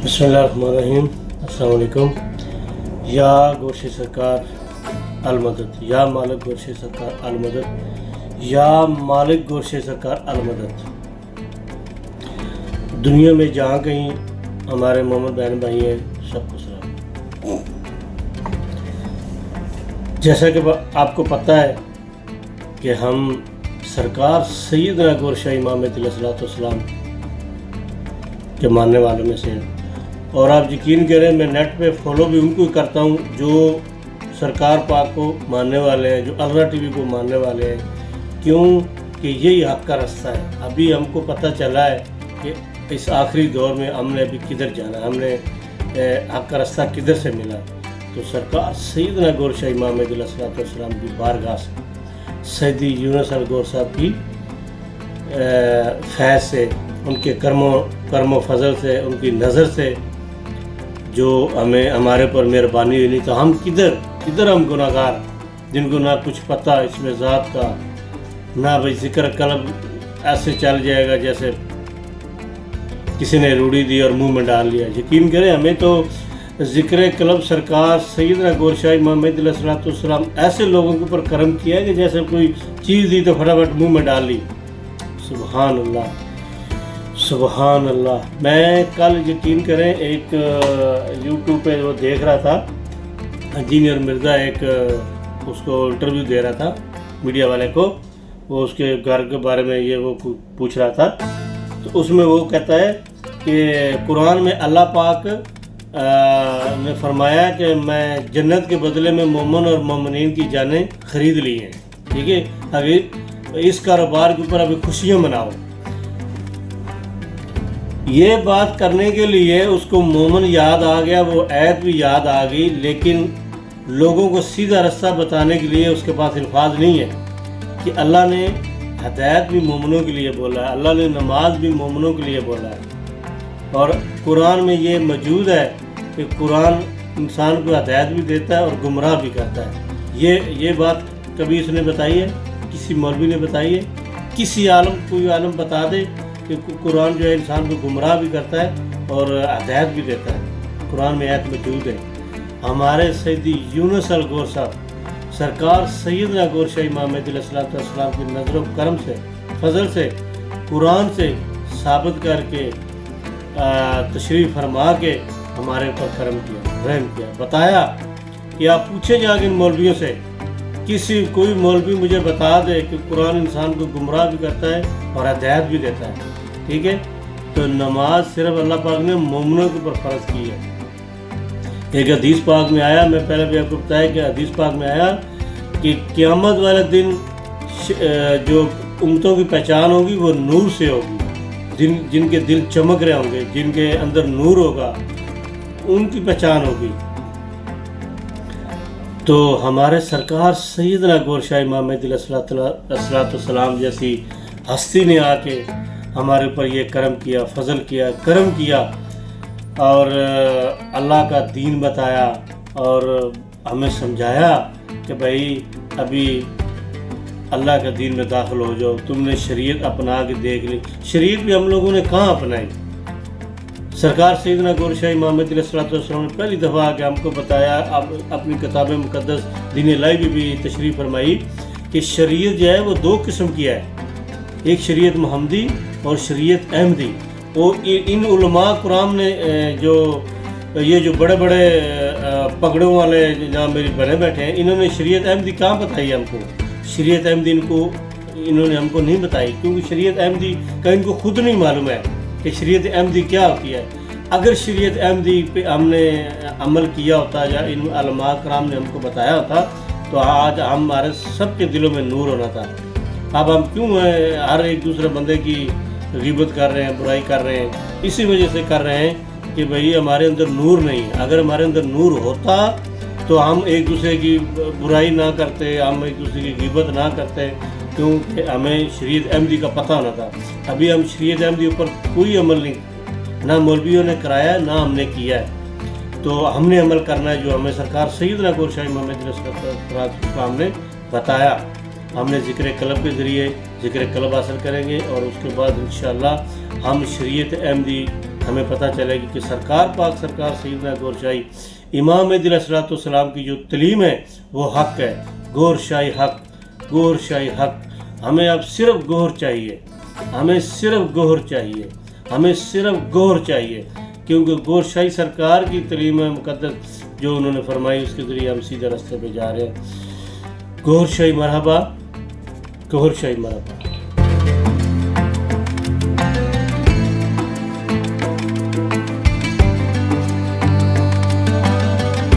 بسم اللہ الرحمن الرحیم۔ السلام علیکم۔ یا گورشی سرکار المدد، یا مالک گورشی سرکار المدد، یا مالک گورشی سرکار المدد۔ دنیا میں جہاں کہیں ہمارے محمد بہن بھائی ہیں، سب کو سلام۔ جیسا کہ آپ کو پتہ ہے کہ ہم سرکار سیدنا گورشاہ امام علیہ السلام کے ماننے والوں میں سے ہیں، اور آپ یقین کریں میں نیٹ پہ فالو بھی ان کو کرتا ہوں جو سرکار پاک کو ماننے والے ہیں، جو الرا ٹی وی کو ماننے والے ہیں، کیوں کہ یہی حق کا رستہ ہے۔ ابھی ہم کو پتہ چلا ہے کہ اس آخری دور میں ہم نے ابھی کدھر جانا ہے، ہم نے حق کا رستہ کدھر سے ملا۔ تو سرکار سیدنا گورشاہ امام علیہ السلام کی بارگاہ سے، سیدی یونس الگور صاحب کی فیض سے، ان کے کرم و فضل سے، ان کی نظر سے جو ہمارے پر مہربانی ہوئی، نہیں تو ہم کدھر ہم گناہگار، جن کو نہ کچھ پتہ اس میں ذات کا، نہ بھائی ذکر قلب ایسے چل جائے گا جیسے کسی نے روڑی دی اور منہ میں ڈال لیا۔ یقین کریں ہمیں تو ذکر قلب سرکار سیدنا گورشاہ امام علیہ السلام ایسے لوگوں کے اوپر کرم کیا ہے کہ جیسے کوئی چیز دی تو فٹافٹ منہ میں ڈال لی۔ سبحان اللہ، سبحان اللہ۔ میں کل یقین کریں ایک یوٹیوب پہ وہ دیکھ رہا تھا، انجینئر مرزا ایک اس کو انٹرویو دے رہا تھا میڈیا والے کو، وہ اس کے گھر کے بارے میں یہ وہ پوچھ رہا تھا، تو اس میں وہ کہتا ہے کہ قرآن میں اللہ پاک نے فرمایا کہ میں جنت کے بدلے میں مومن اور مومنین کی جانیں خرید لی ہیں، ٹھیک ہے، ابھی اس کاروبار کے اوپر ابھی خوشیاں مناؤ۔ یہ بات کرنے کے لیے اس کو مومن یاد آ گیا، وہ آیت بھی یاد آ گئی، لیکن لوگوں کو سیدھا رستہ بتانے کے لیے اس کے پاس الفاظ نہیں ہے کہ اللہ نے ہدایت بھی مومنوں کے لیے بولا ہے، اللہ نے نماز بھی مومنوں کے لیے بولا ہے، اور قرآن میں یہ موجود ہے کہ قرآن انسان کو ہدایت بھی دیتا ہے اور گمراہ بھی کرتا ہے۔ یہ بات کبھی اس نے بتائی ہے؟ کسی مولوی نے بتائی ہے؟ کسی عالم، کوئی عالم بتا دے کہ قرآن جو ہے انسان کو گمراہ بھی کرتا ہے اور ہدایت بھی دیتا ہے؟ قرآن میں آیت موجود ہے۔ ہمارے سیدی یونس الگور صاحب سرکار سیدنا گورشاہ امام علیہ السلام کی نظر و کرم سے، فضل سے، قرآن سے ثابت کر کے، تشریف فرما کے ہمارے اوپر کرم کیا، رحم کیا، بتایا کہ آپ پوچھیں جا کے ان مولویوں سے، کوئی مولوی مجھے بتا دے کہ قرآن انسان کو گمراہ بھی کرتا ہے اور ہدایت بھی دیتا ہے، ٹھیک ہے۔ تو نماز صرف اللہ پاک نے مومنوں کے اوپر فرض کی ہے۔ ایک حدیث پاک میں آیا، میں پہلے بھی آپ کو بتایا کہ حدیث پاک میں آیا کہ قیامت والے دن جو امتوں کی پہچان ہوگی وہ نور سے ہوگی، جن کے دل چمک رہے ہوں گے، جن کے اندر نور ہوگا، ان کی پہچان ہوگی۔ تو ہمارے سرکار سیدنا گورشاہ امام علیہ السلام جیسی ہستی نے آ کے ہمارے اوپر یہ کرم کیا، فضل کیا، کرم کیا، اور اللہ کا دین بتایا اور ہمیں سمجھایا کہ بھائی ابھی اللہ کا دین میں داخل ہو جاؤ، تم نے شریعت اپنا کے دیکھ لی۔ شریعت بھی ہم لوگوں نے کہاں اپنائی؟ سرکار سیدنا گورشاہ امام علیہ السلام نے پہلی دفعہ کہ ہم کو بتایا، اپنی کتاب مقدس دین الہی بھی تشریف فرمائی کہ شریعت جو ہے وہ دو قسم کی ہے، ایک شریعت محمدی اور شریعت احمدی۔ اور ان علماء کرام نے جو بڑے بڑے پگڑوں والے جہاں میری بنے بیٹھے ہیں، انہوں نے شریعت احمدی کہاں بتائی ہم کو؟ شریعت احمدی انہوں نے ہم کو نہیں بتائی، کیونکہ شریعت احمدی کا ان کو خود نہیں معلوم ہے کہ شریعت احمدی کیا ہوتی ہے۔ اگر شریعت احمدی پہ ہم نے عمل کیا ہوتا یا ان علماء کرام نے ہم کو بتایا ہوتا تو آج ہمارے سب کے دلوں میں نور ہونا تھا۔ اب ہم کیوں ہر ایک دوسرے بندے کی غیبت کر رہے ہیں، برائی کر رہے ہیں؟ اسی وجہ سے کر رہے ہیں کہ بھئی ہمارے اندر نور نہیں ہے۔ اگر ہمارے اندر نور ہوتا تو ہم ایک دوسرے کی برائی نہ کرتے، ہم ایک دوسرے کی غیبت نہ کرتے، کیونکہ ہمیں شریعت احمدی کا پتہ ہونا تھا۔ ابھی ہم شریعت احمدی اوپر کوئی عمل نہیں، نہ مولویوں نے کرایا نہ ہم نے کیا ہے۔ تو ہم نے عمل کرنا ہے جو ہمیں سرکار سیدنا گورشاہ امام علیہ السلام نے بتایا۔ ہم نے ذکر قلب کے ذریعے ذکر قلب حاصل کریں گے، اور اس کے بعد انشاءاللہ ہم شریعت احمدی ہمیں پتہ چلے گی کہ سرکار پاک سرکار سیدنا گور شاہی امام مہدی علیہ الصلوۃ والسلام کی جو تعلیم ہے وہ حق ہے، گور شاہی حق، گور شاہی حق۔ ہمیں اب صرف گور چاہیے، ہمیں صرف گور چاہیے، ہمیں صرف گور چاہیے، کیونکہ گور شاہی سرکار کی تعلیم مقدس جو انہوں نے فرمائی اس کے ذریعے ہم سیدھے راستے پہ جا رہے ہیں۔ گور شاہی مرحبا، گور شاہی مرحبا۔